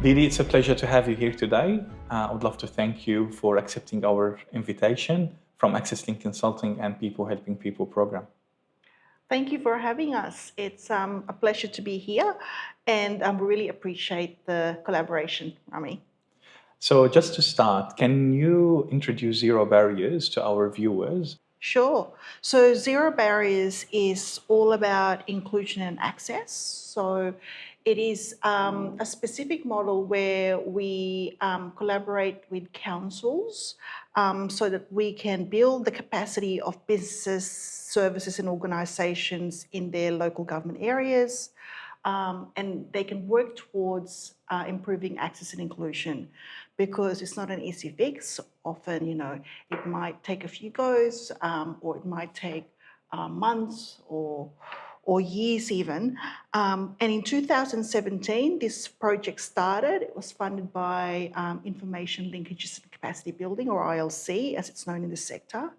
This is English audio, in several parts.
Dee-Dee, it's a pleasure to have you here today. I would love to thank you for accepting our invitation from Access Link Consulting and People Helping People program. Thank you for having us. It's a pleasure to be here, and I really appreciate the collaboration, Rami. So just to start, can you introduce Zero Barriers to our viewers? Sure. So Zero Barriers is all about inclusion and access. So it is a specific model where we collaborate with councils so that we can build the capacity of businesses, services and organisations in their local government areas, and they can work towards improving access and inclusion, because it's not an easy fix. Often, it might take a few goes, or it might take months or years even. And in 2017, this project started. It was funded by Information Linkages and Capacity Building, or ILC, as it's known in the sector,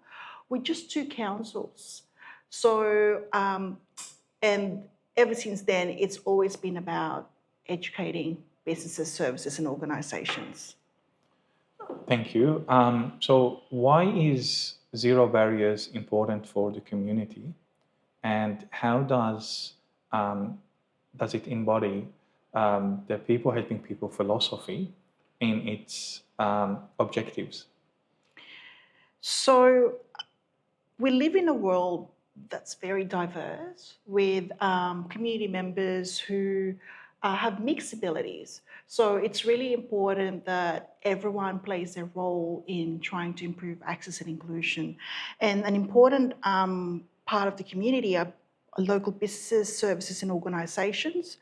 with just 2 councils. So, and ever since then, it's always been about educating businesses, services and organisations. Thank you. So why is Zero Barriers important for the community, and how does it embody the People Helping People philosophy in its objectives? So we live in a world that's very diverse, with community members who have mixed abilities. So it's really important that everyone plays their role in trying to improve access and inclusion. And an important part of the community are local businesses, services and organisations,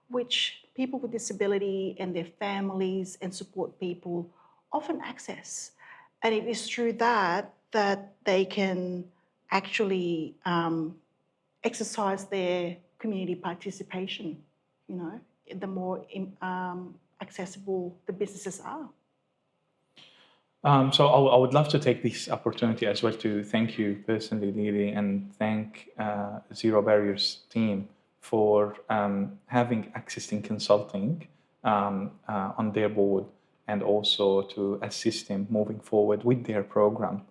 which people with disability and their families and support people often access. And it is through that they can actually exercise their community participation, the more accessible the businesses are. So I would love to take this opportunity as well to thank you personally, Dee-Dee, and thank Zero Barriers team for having Access Link Consulting on their board, and also to assist them moving forward with their program.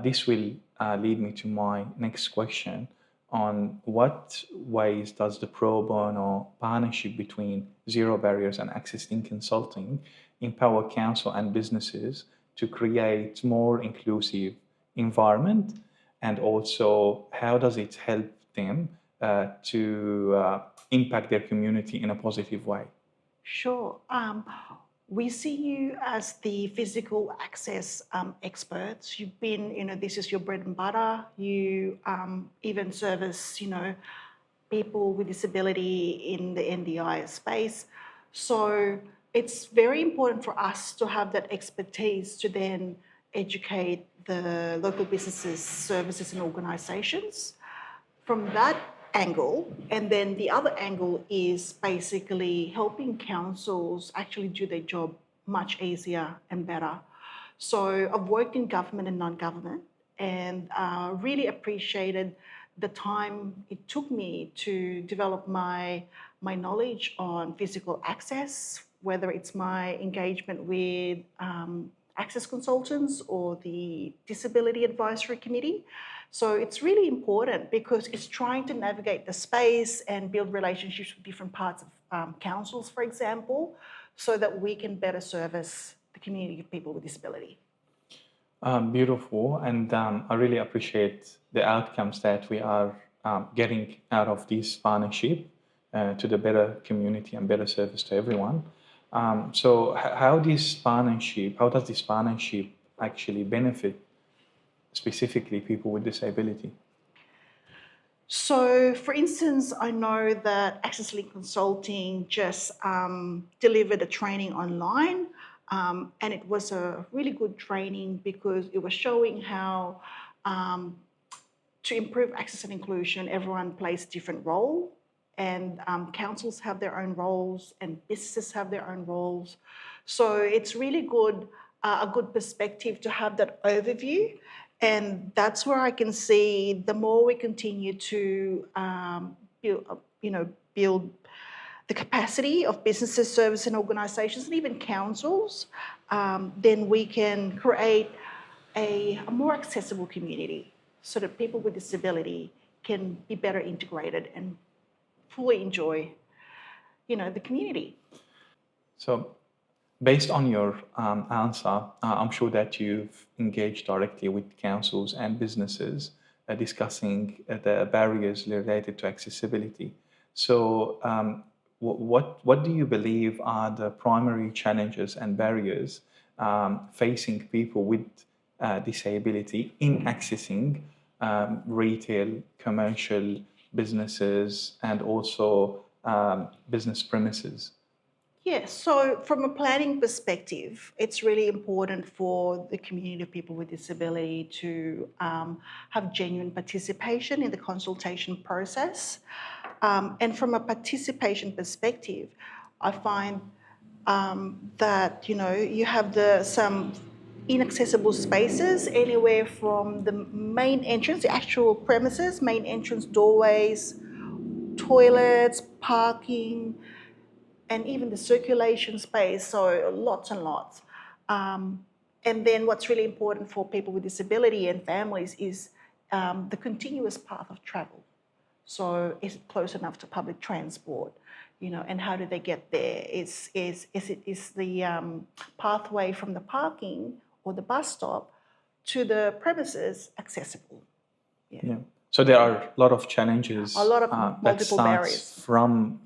This will lead me to my next question on what ways does the pro bono partnership between Zero Barriers and Access Link Consulting empower council and businesses to create more inclusive environment, and also how does it help them to impact their community in a positive way? Sure. We see you as the physical access experts. You've been, this is your bread and butter. You even service, people with disability in the NDI space. So it's very important for us to have that expertise to then educate the local businesses, services and organisations from that angle. And then the other angle is basically helping councils actually do their job much easier and better. So I've worked in government and non-government, and really appreciated the time it took me to develop my knowledge on physical access, whether it's my engagement with access consultants or the Disability Advisory Committee. So it's really important because it's trying to navigate the space and build relationships with different parts of councils, for example, so that we can better service the community of people with disability. Beautiful, and I really appreciate the outcomes that we are getting out of this partnership to the better community and better service to everyone. So how does this partnership actually benefit specifically people with disability? So, for instance, I know that Access Link Consulting just delivered a training online, and it was a really good training because it was showing how to improve access and inclusion, everyone plays a different role, and councils have their own roles and businesses have their own roles. So it's really good, a good perspective to have that overview. And that's where I can see the more we continue to build the capacity of businesses, services and organisations and even councils, then we can create a more accessible community so that people with disability can be better integrated and fully enjoy, the community. So, based on your answer, I'm sure that you've engaged directly with councils and businesses discussing the barriers related to accessibility. So, what do you believe are the primary challenges and barriers facing people with disability in accessing retail, commercial businesses, and also business premises? Yes, so from a planning perspective, it's really important for the community of people with disability to have genuine participation in the consultation process. And from a participation perspective, I find that you have some inaccessible spaces anywhere from the main entrance, the actual premises, main entrance doorways, toilets, parking, and even the circulation space, so lots and lots. And then what's really important for people with disability and families is the continuous path of travel. So is it close enough to public transport? And how do they get there? Is the pathway from the parking or the bus stop to the premises accessible? Yeah. So there are a lot of challenges A lot of that multiple starts barriers. from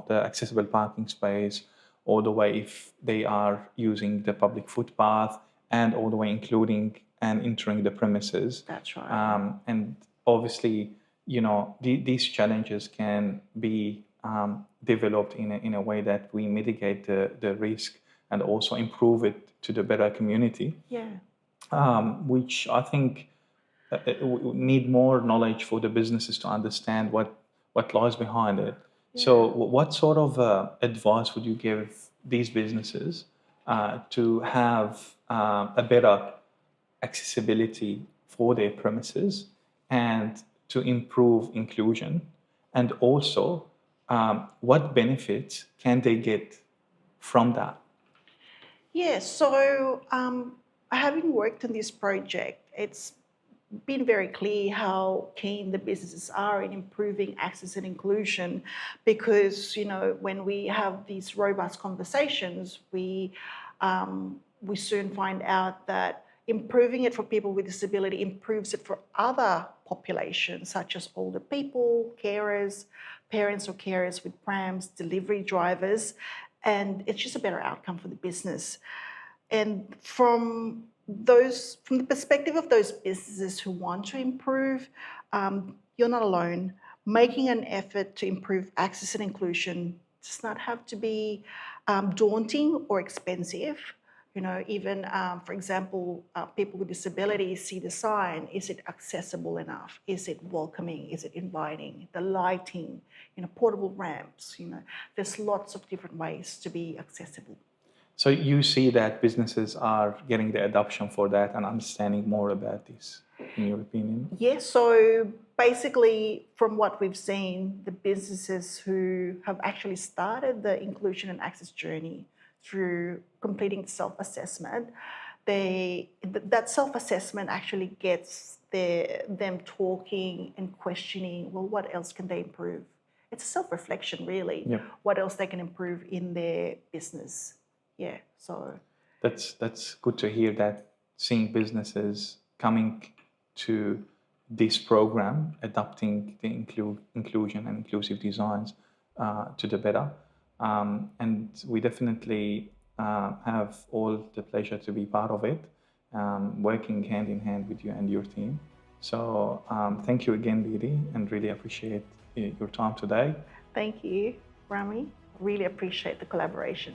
the accessible parking space all the way if they are using the public footpath and all the way including and entering the premises. That's right. And obviously, these challenges can be developed in a way that we mitigate the risk and also improve it to the better community, Yeah. which I think need more knowledge for the businesses to understand what lies behind it. So, what sort of advice would you give these businesses to have a better accessibility for their premises and to improve inclusion? And also, what benefits can they get from that? Yeah, so having worked on this project, it's been very clear how keen the businesses are in improving access and inclusion because, when we have these robust conversations, we soon find out that improving it for people with disability improves it for other populations, such as older people, carers, parents or carers with prams, delivery drivers, and it's just a better outcome for the business. And from the perspective of those businesses who want to improve, you're not alone. Making an effort to improve access and inclusion does not have to be daunting or expensive. Even for example, people with disabilities see the sign. Is it accessible enough? Is it welcoming? Is it inviting? The lighting, portable ramps. There's lots of different ways to be accessible. So you see that businesses are getting the adoption for that and understanding more about this, in your opinion? Yes, so basically from what we've seen, the businesses who have actually started the inclusion and access journey through completing self-assessment, that self-assessment actually gets them talking and questioning, well, what else can they improve? It's a self-reflection, really. Yep. What else they can improve in their business. Yeah, so That's good to hear that seeing businesses coming to this program, adopting the inclusion and inclusive designs to the better. And we definitely have all the pleasure to be part of it, working hand in hand with you and your team. So thank you again, Dee-Dee, and really appreciate your time today. thank you, Rami. Really appreciate the collaboration.